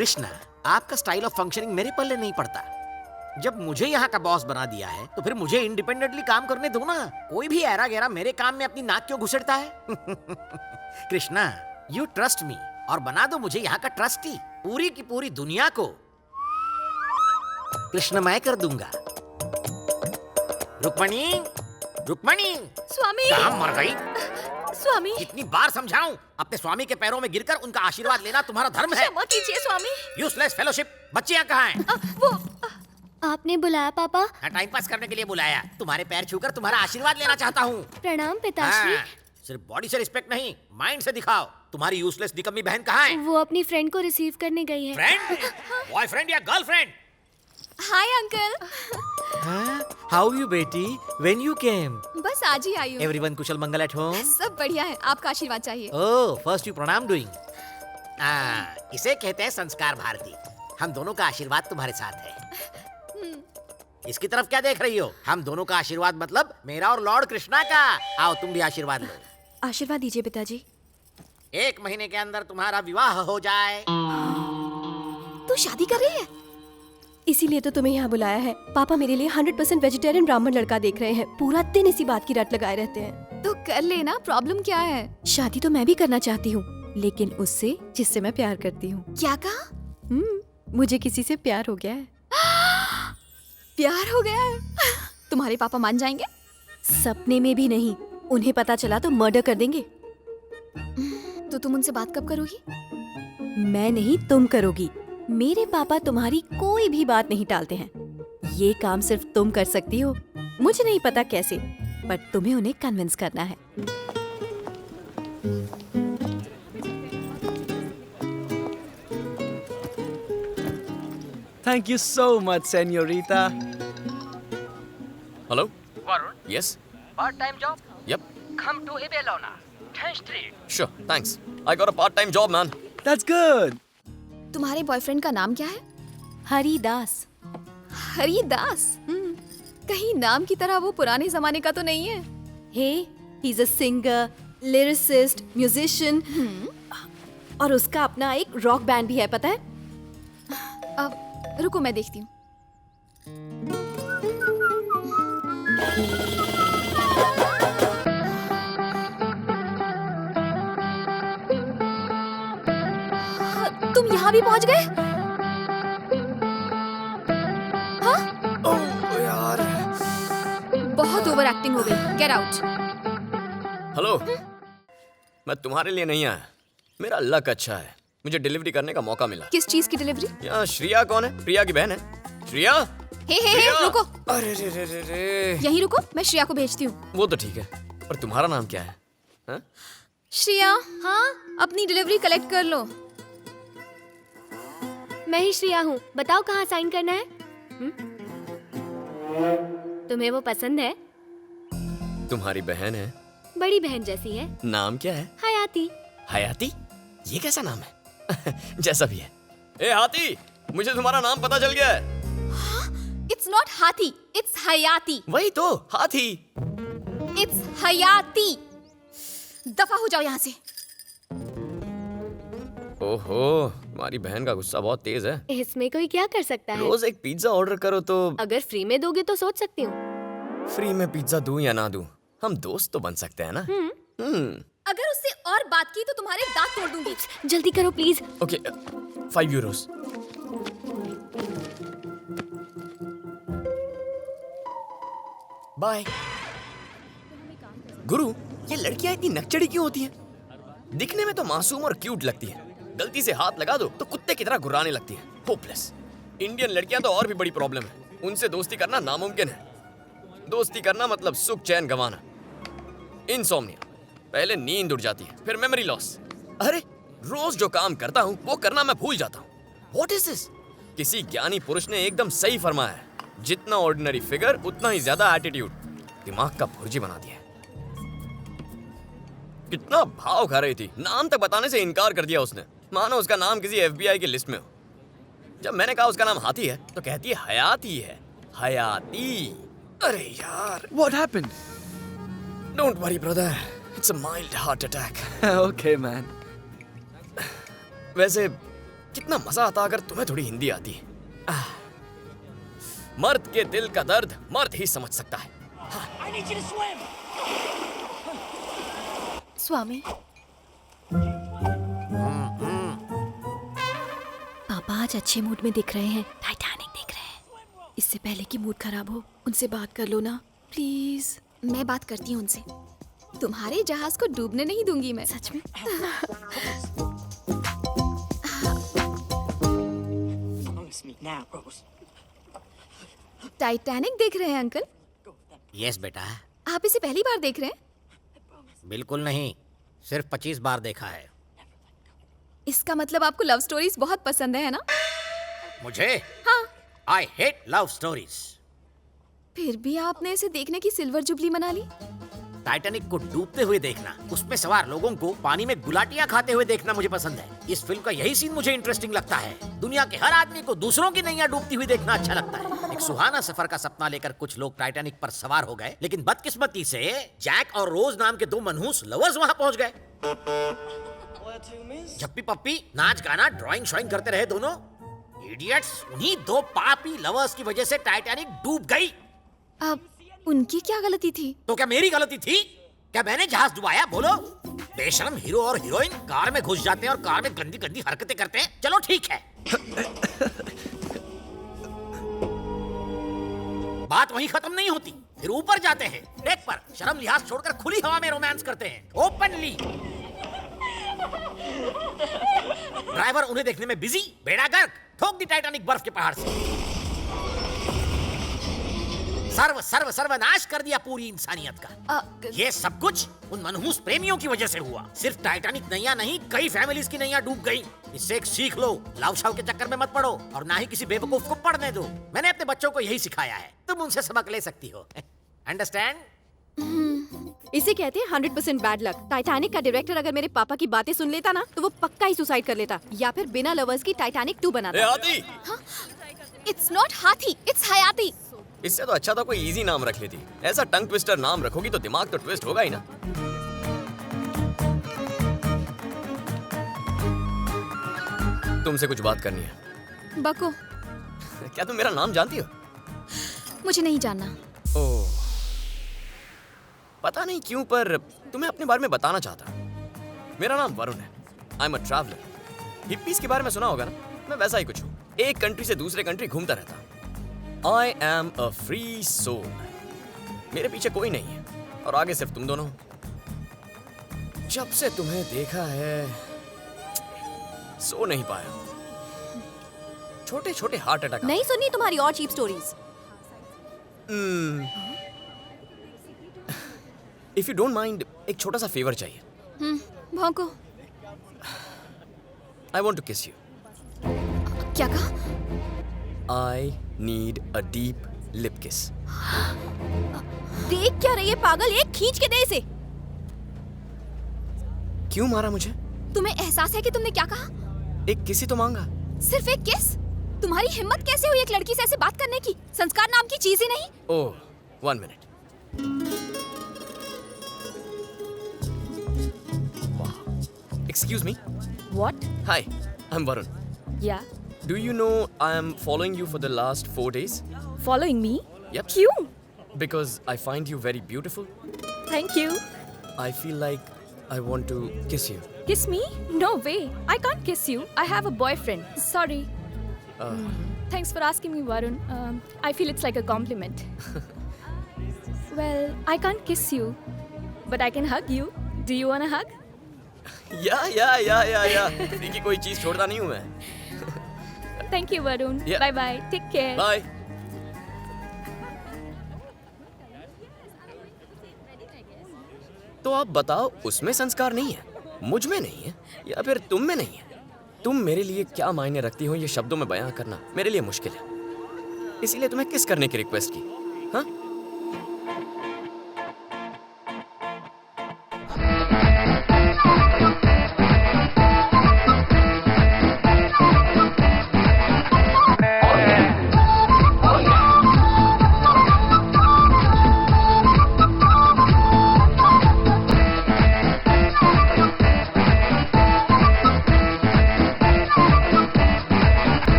कृष्णा, आपका style of functioning मेरे पल्ले नहीं पड़ता। जब मुझे यहाँ का बॉस बना दिया है तो फिर मुझे इंडिपेंडेंटली काम करने दो ना। कोई भी ऐरा गैरा मेरे काम में अपनी नाक क्यों घुसेड़ता है? कृष्णा, यू ट्रस्ट मी और बना दो मुझे यहाँ का ट्रस्टी। पूरी की पूरी दुनिया को कृष्ण मैं कर दूंगा। रुक्मणी, रुक्मणी, स्वामी, कहाँ मर गई? स्वामी, कितनी बार समझाऊं? अपने स्वामी के पैरों में गिरकर उनका आशीर्वाद लेना तुम्हारा धर्म है। क्षमा कीजिए स्वामी। Useless fellowship. बच्चे यहाँ कहाँ हैं? वो आपने बुलाया पापा? हाँ, टाइम पास करने के लिए बुलाया। तुम्हारे पैर छूकर तुम्हारा आशीर्वाद लेना चाहता हूँ। प्रणाम पिताश्री। हाँ, सिर्फ बॉडी से रिस्पेक्ट नहीं, माइंड से दिखाओ। तुम्हारी यूजलेस निकम्मी बहन कहाँ है? वो अपनी फ्रेंड को रिसीव करने गई है। फ्रेंड? बॉयफ्रेंड या girlfriend? Hi uncle. How you बेटी? When you came? बस आज ही आई हूँ। एवरीवन कुशल मंगल एट होम? सब बढ़िया है, आपका आशीर्वाद चाहिए। ओह, फर्स्ट यू प्रणाम डूइंग। इसे कहते हैं संस्कार भारती। हम दोनों का आशीर्वाद तुम्हारे साथ है। इसकी तरफ क्या देख रही हो? हम दोनों का आशीर्वाद मतलब मेरा और लॉर्ड कृष्णा का। आओ तुम भी आशीर्वाद लो। आशीर्वाद दीजिए पिताजी। 1 महीने के अंदर तुम्हारा विवाह हो जाए। तू शादी कर रही है? इसीलिए तो तुम्हें यहाँ बुलाया है। पापा मेरे लिए 100% वेजिटेरियन ब्राह्मण लड़का देख रहे हैं। पूरा दिन इसी बात की रट लगाए रहते हैं। तो कर लेना, प्रॉब्लम क्या है? शादी तो मैं भी करना चाहती हूँ, लेकिन उससे जिससे मैं प्यार करती हूँ। क्या कहा? मुझे किसी से प्यार हो गया है। प्यार हो गया है? तुम्हारे पापा मान जाएंगे? सपने में भी नहीं। उन्हें पता चला तो मर्डर कर देंगे। तो तुम उनसे बात कब करोगी? मैं नहीं, तुम करोगी। मेरे पापा तुम्हारी कोई भी बात नहीं टालते हैं। ये काम सिर्फ तुम कर सकती हो। मुझे नहीं पता कैसे, पर तुम्हें उन्हें कन्विंस करना है। Thank you so much, señorita. Hello? Varun, Yes? part-time job? Yep. Come to Ibelona, 10th Street. Sure. Thanks. I got a part-time job, man. That's good. तुम्हारे बॉयफ्रेंड का नाम क्या है? हरिदास। हरिदास? कहीं नाम की तरह वो पुराने जमाने का तो नहीं है? Hey, he is a singer, lyricist, musician, और उसका अपना एक रॉक बैंड भी है, पता है? अब रुको, मैं देखती हूँ। तुम यहाँ भी पहुँच गए? यार। बहुत ओवर एक्टिंग हो गई। Get out. हेलो। मैं तुम्हारे लिए नहीं आया। मेरा लक अच्छा है, मुझे डिलीवरी करने का मौका मिला। किस चीज की डिलीवरी? यहाँ श्रिया कौन है? प्रिया की बहन है। श्रिया? हे रुको। अरे रे। यहीं रुको, मैं श्रिया को भेजती हूँ। वो तो ठीक है, पर तुम्हारा नाम क्या है? हा? श्रिया, हाँ, अपनी डिलीवरी कलेक्ट कर लो। मैं ही श्रेया हूँ। बताओ कहाँ साइन करना है? तुम्हें वो पसंद है? तुम्हारी बहन है। बड़ी बहन जैसी है। नाम क्या है? हयाती। हयाती? ये कैसा नाम है? जैसा भी है। ए हाथी, मुझे तुम्हारा नाम पता चल गया है। It's not हाथी, it's हयाती। वही तो, हाथी। It's हयाती। दफा हो जाओ यहाँ से। ओहो, तुम्हारी बहन का गुस्सा बहुत तेज है। इसमें कोई क्या कर सकता है? रोज एक पिज्जा ऑर्डर करो तो। अगर फ्री में दोगे तो सोच सकती हूँ। फ्री में पिज्जा दूं या ना दूं, हम दोस्त तो बन सकते हैं ना। अगर उससे और बात की तो तुम्हारे दांत तोड़ दूंगी। जल्दी करो प्लीज। Okay, 5 Euros. बाय। गुरु, ये लड़कियां इतनी नकचड़ी क्यों होती हैं? दिखने में तो मासूम और क्यूट लगती हैं, गलती से हाथ लगा दो तो कुत्ते की तरह घुर्राने लगती हैं। होपलेस। इंडियन लड़कियां तो और भी बड़ी प्रॉब्लम है, उनसे दोस्ती करना नामुमकिन है। दोस्ती करना मतलब सुख चैन गंवाना। इंसोम्निया, पहले नींद उड़ जाती है, फिर मेमोरी लॉस। अरे रोज जो काम करता हूँ वो करना मैं भूल जाता हूँ। What is this? किसी ज्ञानी पुरुष ने एकदम सही फरमाया है, जितना ऑर्डिनरी फिगर उतना ही ज्यादा एटीट्यूड। दिमाग का भुर्जी बना दिया है। कितना भाव खा रही थी, नाम तक बताने से इनकार कर दिया उसने, मानो उसका नाम किसी FBI की लिस्ट में हो। जब मैंने कहा उसका नाम हाथी है तो कहती है हयाती है। हयाती। अरे यार। What happened? Don't worry brother, it's a mild heart attack. Okay man. वैसे कितना मजा आता अगर तुम्हें थोड़ी हिंदी आती है। मर्द के दिल का दर्द मर्द ही समझ सकता है। स्वामी, पापा आज अच्छे मूड में दिख रहे हैं, टाइटैनिक देख रहे हैं। इससे पहले कि मूड खराब हो, उनसे बात कर लो ना प्लीज। मैं बात करती हूँ उनसे। तुम्हारे जहाज को डूबने नहीं दूंगी मैं। सच में? टाइटैनिक देख रहे हैं अंकल? यस बेटा। आप इसे पहली बार देख रहे हैं? बिल्कुल नहीं, सिर्फ 25 बार देखा है। इसका मतलब आपको लव स्टोरीज बहुत पसंद है ना? मुझे? हाँ। I hate love stories. फिर भी आपने इसे देखने की सिल्वर जुबली मना ली। टाइटैनिक को डूबते हुए देखना, उसमें सवार लोगों को पानी में गुलाटियां खाते हुए देखना मुझे पसंद है। इस फिल्म का यही सीन मुझे इंटरेस्टिंग लगता है। दुनिया के हर आदमी को दूसरों की नैया डूबती हुई देखना अच्छा लगता है। एक सुहाना सफर का सपना लेकर कुछ लोग टाइटैनिक पर सवार हो गए, लेकिन बदकिस्मती से जैक और रोज नाम के 2 मनहूस लवर्स वहां पहुंच गए। झप्पी पप्पी नाच गाना ड्राइंग शॉइंग करते रहे दोनों इडियट्स। उन्हीं 2 पापी लवर्स की वजह से टाइटैनिक डूब गई। अब उनकी क्या गलती थी? तो क्या मेरी गलती थी? क्या मैंने जहाज डुबाया? बोलो। बेशरम हीरो और हीरोइन कार में घुस जाते हैं और कार में गंदी गंदी हरकतें करते हैं। चलो ठीक है। बात वहीं खत्म नहीं होती, फिर ऊपर जाते हैं डेक पर, शर्म लिहाज छोड़कर खुली हवा में रोमांस करते हैं ओपनली। ड्राइवर उन्हें देखने में बिजी, बेड़ा गर्क, ठोक दी टाइटैनिक बर्फ के पहाड़ से। सर्वनाश कर दिया पूरी इंसानियत का। ये सब कुछ उन मनहूस प्रेमियों की वजह से हुआ। सिर्फ टाइटैनिक नैया नहीं, कई फैमिलीज की नैया डूब गई। इससे एक सीख लो, लव शव के चक्कर में मत पड़ो और ना ही किसी बेवकूफ को पढ़ने दो। मैंने अपने बच्चों को यही सिखाया है, तुम उनसे सबक ले सकती हो। अंडरस्टैंड? इसे कहते हैं 100% बैड लक। टाइटैनिक का डायरेक्टर अगर मेरे पापा की बातें सुन लेता ना, तो वो पक्का ही सुसाइड कर लेता, या फिर बिना लवर्स की टाइटैनिक 2 बनाता। इट्स नॉट हाथी, इट्स हयाती। इससे तो अच्छा था कोई इजी नाम रख लेती। ऐसा टंग ट्विस्टर नाम रखोगी तो दिमाग तो ट्विस्ट होगा ही ना। तुमसे कुछ बात करनी है। बको। क्या तुम मेरा नाम जानती हो? मुझे नहीं जानना। ओह, पता नहीं क्यों पर तुम्हें अपने बारे में बताना चाहता। मेरा नाम वरुण है। I am a traveller. Hippies के बारे में सुना होगा ना, मैं वैसा ही कुछ हूँ। एक कंट्री से दूसरे कंट्री घूमता रहता। I am a free soul। मेरे पीछे कोई नहीं है और आगे सिर्फ तुम दोनों हो। जब से तुम्हें देखा है सो नहीं पाया। छोटे छोटे हार्ट अटैक। नहीं सुनी तुम्हारी और cheap stories. If you don't mind, एक छोटा सा फेवर चाहिए। भौंको। I want to kiss you। क्या कहा? I need a deep lip kiss। देख क्या रही है पागल, एक खींच के दे इसे। क्यों मारा मुझे? तुम्हें एहसास है कि तुमने क्या कहा? एक किस ही तो मांगा। सिर्फ एक किस? तुम्हारी हिम्मत कैसे हुई एक लड़की से ऐसे बात करने की? संस्कार नाम की चीज ही नहीं। ओह, 1 minute। Excuse me। What? Hi, I'm Varun। Yeah. Do you know I am following you for the last 4 days? Following me? Yep। क्यों? Because I find you very beautiful। Thank you. I feel like I want to kiss you। Kiss me? No way. I can't kiss you. I have a boyfriend. Sorry. Thanks for asking me, Varun. I feel it's like a compliment. Well, I can't kiss you, but I can hug you. Do you want a hug? या free की कोई चीज छोड़ता नहीं हूँ मैं। Thank you, Varun. Yeah. Bye bye. Take care. Bye। तो आप बताओ, उसमें संस्कार नहीं है, मुझ में नहीं है, या फिर तुम में नहीं है? तुम मेरे लिए क्या मायने रखती हो, ये शब्दों में बयां करना मेरे लिए मुश्किल है। इसीलिए तुम्हें किस करने की रिक्वेस्ट की। हाँ?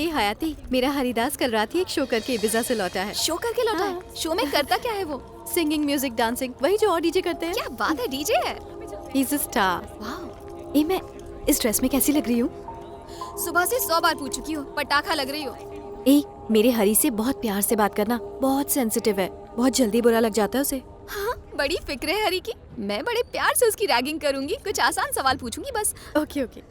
हे हयाती, मेरा हरिदास कल रात ही एक शो करके ibiza से लौटा है। शो करके लौटा है? शो में करता क्या है वो? सिंगिंग, म्यूजिक, डांसिंग, वही जो और डीजे करते हैं। क्या बात है, डीजे है? ही इज अ स्टार। वाह, ए, मैं इस ड्रेस में कैसी लग रही हूँ? सुबह से 100 बार पूछ चुकी हो, पटाखा लग रही हो। ए, मेरे हरी से बहुत प्यार से बात करना, बहुत सेंसिटिव है, बहुत जल्दी बुरा लग जाता है उसे। हाँ, बड़ी फिक्र है हरी की। मैं बड़े प्यार से उसकी रैगिंग करूंगी, कुछ आसान सवाल पूछूंगी बस। Okay okay.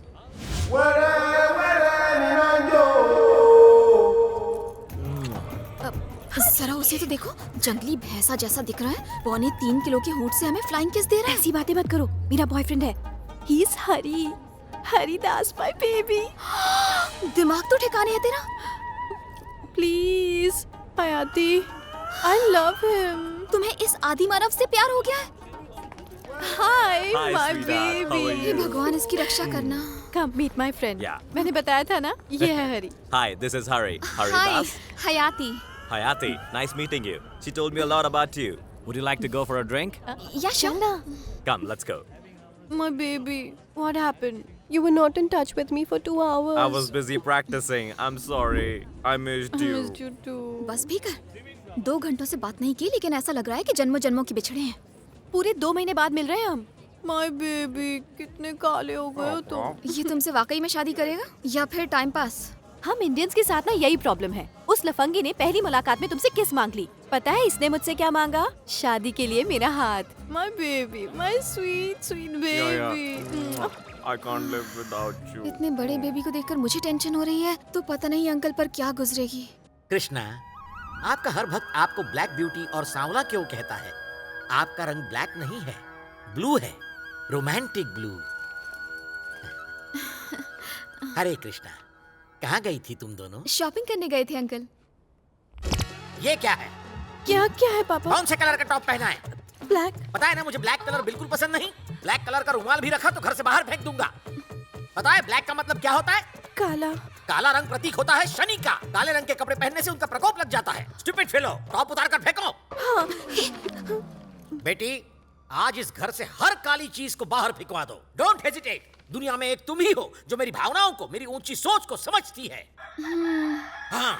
जरा उसे तो देखो, जंगली भैंसा जैसा दिख रहा है। 3.25 किलो के होंठ से हमें फ्लाइंग किस दे रहा है। ऐसी बातें मत करो, मेरा बॉयफ्रेंड है। He is Hari, Haridas my baby. दिमाग तो ठिकाने है तेरा। प्लीज हयाती, आई लव हिम। तुम्हें इस आदि मानव से प्यार हो गया है? Hi Hi, my sweetheart. How are baby. हे भगवान, इसकी रक्षा करना। Come meet my friend. Yeah. मैंने बताया था ना, ये है हरी। Hi, this is Hari. Hi, Haridas. हयाती। Hayati, nice meeting you. She told me a lot about you. Would you like to go for a drink? या चलना। Come, let's go. My baby, what happened? You were not in touch with me for 2 hours. I was busy practicing. I'm sorry. I missed I you. missed you too. बस भी कर। 2 घंटों से बात नहीं की, लेकिन ऐसा लग रहा है कि जन्मों जन्मों के बिछड़े हैं। पूरे 2 महीने बाद मिल रहे हैं हम। My baby, कितने काले हो गए हो तुम। ये तुमसे वाकई में शादी करेगा या फिर टाइम पास? हम इंडियंस के साथ ना यही प्रॉब्लम है। उस लफंगी ने पहली मुलाकात में तुमसे किस मांग ली। पता है इसने मुझसे क्या मांगा? शादी के लिए मेरा हाथ। My baby, my sweet sweet baby. I can't live without you. इतने बड़े बेबी को देखकर मुझे टेंशन हो रही है, तो पता नहीं अंकल पर क्या गुजरेगी। कृष्णा, आपका हर भक्त आपको ब्लैक ब्यूटी और सांवला क्यों कहता है? आपका रंग ब्लैक नहीं है, ब्लू है, रोमांटिक ब्लू। हरे कृष्णा, कहाँ गई थी तुम दोनों? शॉपिंग करने गए थे अंकल। ये क्या है? क्या क्या है पापा? कौन से कलर का टॉप पहना है? ब्लैक। पता है ना, मुझे ब्लैक कलर बिल्कुल पसंद नहीं। ब्लैक कलर का रुमाल भी रखा तो घर से बाहर फेंक दूंगा। पता है ब्लैक का मतलब क्या होता है? काला। काला रंग प्रतीक होता है शनि का। काले रंग के कपड़े पहनने से उनका प्रकोप लग जाता है। स्टूपिड फेलो, टॉप उतार कर फेंको। बेटी, आज इस घर से हर काली चीज को बाहर फेंकवा दो। Don't hesitate. दुनिया में एक तुम ही हो जो मेरी भावनाओं को, मेरी ऊंची सोच को समझती है। हाँ,